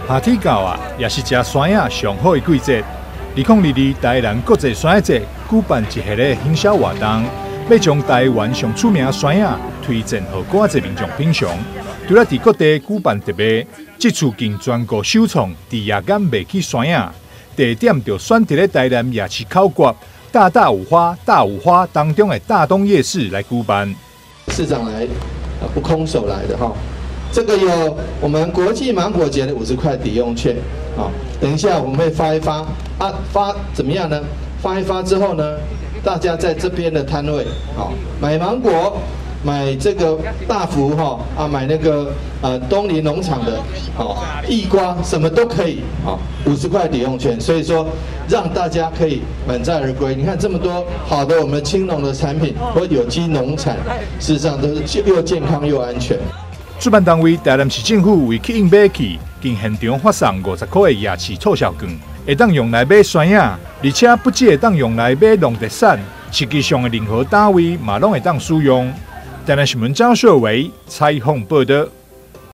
夏天到啊，也是食酸野上好的季节。2022台南国际酸野节举办一系列行销活动，要将台湾上出名的酸野推荐予各界民众品尝。除了伫各地举办特卖，这次更全国首创伫夜间卖起酸野，地点就选伫咧台南夜市口角大五花当中的大东夜市来举办。市长来，不空手来的哈。这个有我们国际芒果节的50块抵用券，好，等一下我们会发一发啊，发怎么样呢？发一发之后呢，大家在这边的摊位，好，买芒果，买这个大福哈啊，买那个东林农场的，好，地瓜什么都可以，好，50块抵用券，所以说让大家可以满载而归。你看这么多好的我们青农的产品或有机农产，事实上都是又健康又安全。主办单位台南市政府为吸引买气，经现场发送50块的夜市促销券，会当用来买酸野，而且不只会当用来买农特产，实际上的任何单位嘛拢会当使用。台南新闻张秀维采访报道。